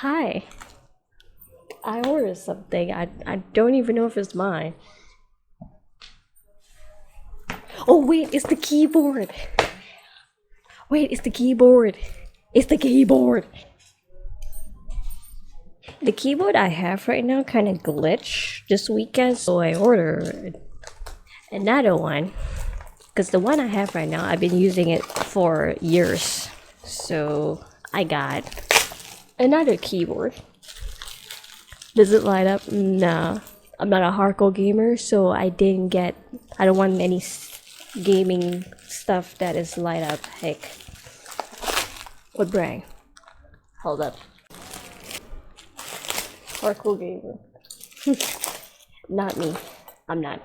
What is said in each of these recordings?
Hi. I ordered something. I don't even know if it's mine. Oh wait, it's the keyboard. Wait, it's the keyboard. It's the keyboard. The keyboard I have right now kind of glitched this weekend, so I ordered another one. Because the one I have right now, I've been using it for years. So I got another keyboard. Does it light up? No. I'm not a hardcore gamer, so I don't want any gaming stuff that is light up. Heck. What brand? Hold up. Hardcore gamer. Not me. I'm not.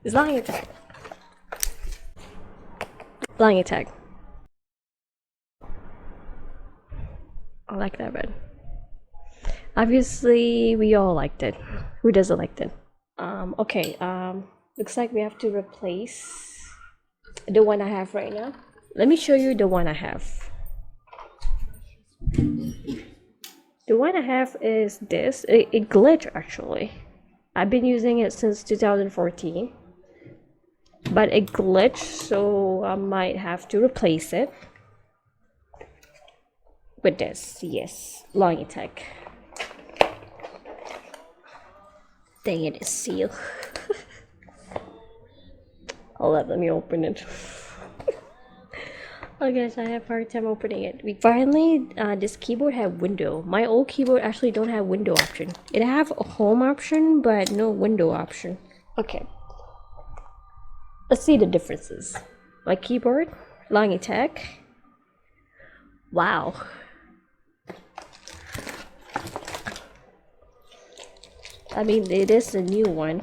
It's lying attack. Lying attack. I like that red. Obviously, we all liked it. Who doesn't like it? Okay, looks like we have to replace the one I have right now. Let me show you the one I have. The one I have is this. It glitched actually. I've been using it since 2014. But it glitched, so I might have to replace it with this. Yes, Logitech. Dang it, it's sealed. Hold up, let me open it. Oh guys, I have a hard time opening it. Finally, this keyboard had window. My old keyboard actually don't have window option. It have a home option, but no window option. Okay. Let's see the differences. My keyboard, Logitech. Wow. I mean, it is a new one.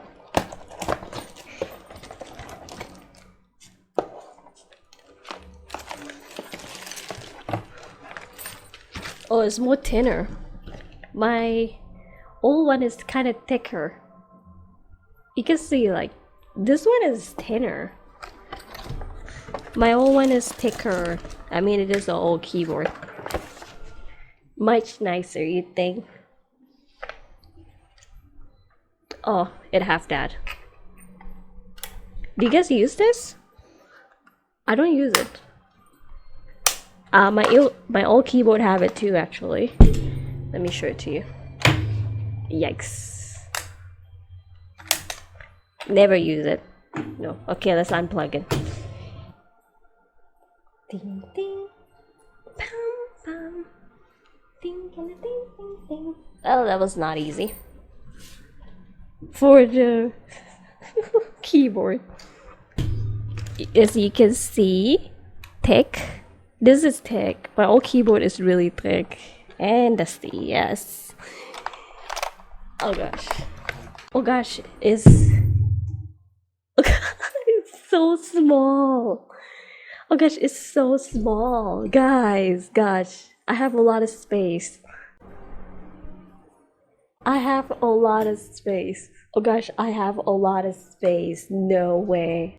Oh, it's more thinner. My old one is kind of thicker. You can see, like, this one is thinner. My old one is thicker. I mean, it is an old keyboard. Much nicer, you think? Oh, it have that. Do you guys use this? I don't use it. My old keyboard have it too, actually. Let me show it to you. Yikes. Never use it. No. Okay, let's unplug it. Ding ding. Pam pam. Ding ding ding ding ding. Oh, that was not easy. For the keyboard. As you can see, thick. This is thick. My old keyboard is really thick and dusty. Yes. Oh gosh. Oh gosh, it's so small. Oh gosh, it's so small. Guys, gosh, I have a lot of space. I have a lot of space. Oh gosh, I have a lot of space. No way.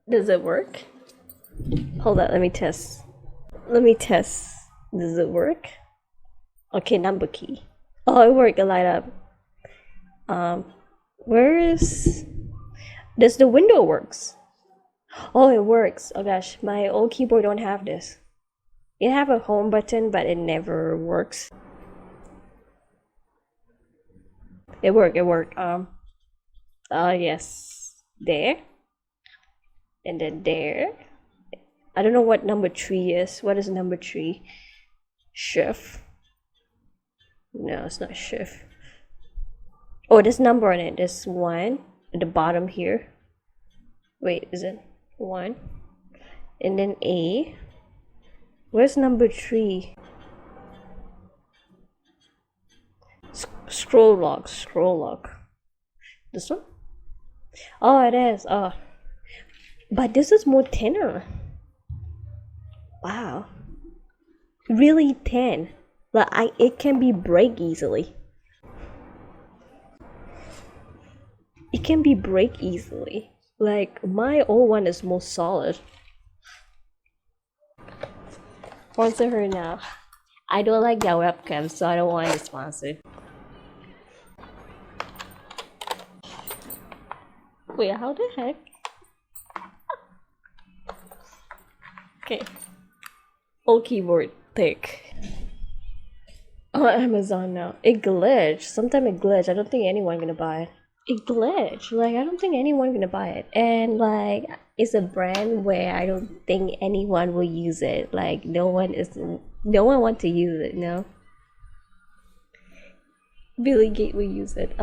Does it work? Hold on, let me test. Let me test. Does it work? Okay, number key. Oh, it worked. It light up. Where is... Does the window works? Oh, it works. Oh gosh, my old keyboard don't have this. It have a home button, but it never works. It worked. It worked. Yes. There. And then there. I don't know what number 3 is. What is number 3? Shift. No, it's not shift. Oh, there's number on it. There's 1 at the bottom here. Wait, is it 1? And then A. Where's number 3? Scroll lock. Scroll lock. This one? Oh, it is. Oh. But this is more thinner. Wow. Really thin. Like it can be break easily. It can be break easily. Like my old one is more solid. Sponsor her now. I don't like their webcam, so I don't want it sponsored. Wait, how the heck? Okay. Old keyboard, thick. Oh, Amazon now. It glitched. Sometime it glitched. I don't think anyone gonna buy it. It glitched. Like, I don't think anyone gonna buy it. And like, it's a brand where I don't think anyone will use it. Like, no one want to use it. No. Billy Gate will use it.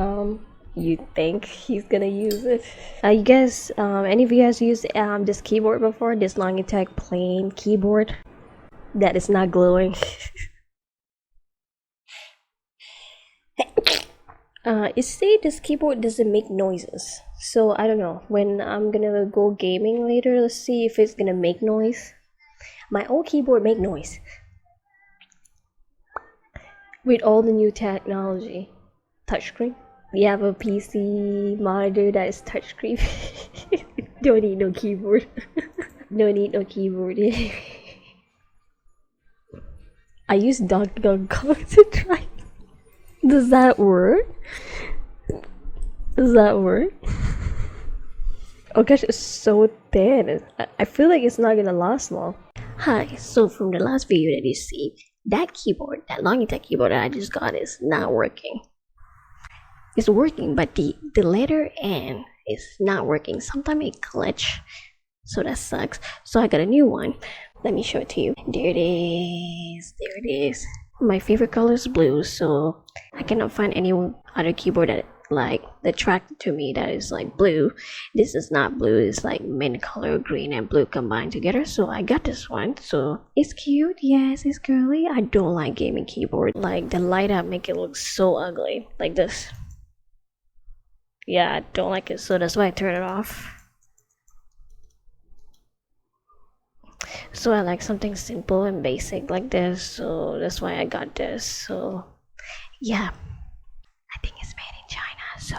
You think he's gonna use it? You guys, any of you guys used this keyboard before? This Logitech plain keyboard that is not glowing. It say this keyboard doesn't make noises, so I don't know. When I'm gonna go gaming later, let's see if it's gonna make noise. My old keyboard make noise with all the new technology. Touchscreen. You have a PC monitor that is touchscreen. Don't need no keyboard. Don't need no keyboard. I use Donkey Kong to try. Does that work? Does that work? Oh gosh, it's so thin. I feel like it's not gonna last long. Hi, so from the last video that you see, that keyboard, that Logitech keyboard that I just got is not working. It's working, but the letter N is not working. Sometimes it glitch, so that sucks. So I got a new one. Let me show it to you. There it is. There it is. My favorite color is blue, so I cannot find any other keyboard that attracted to me that is like blue. This is not blue. It's like mint color, green and blue combined together. So I got this one. So it's cute. Yes, it's girly. I don't like gaming keyboard. Like the light up make it look so ugly, like this. Yeah, I don't like it, so that's why I turn it off. So I like something simple and basic like this, so that's why I got this. So yeah, I think it's made in China, so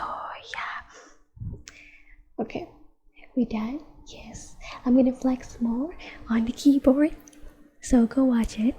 yeah. Okay, we done? Yes. I'm gonna flex more on the keyboard, so go watch it.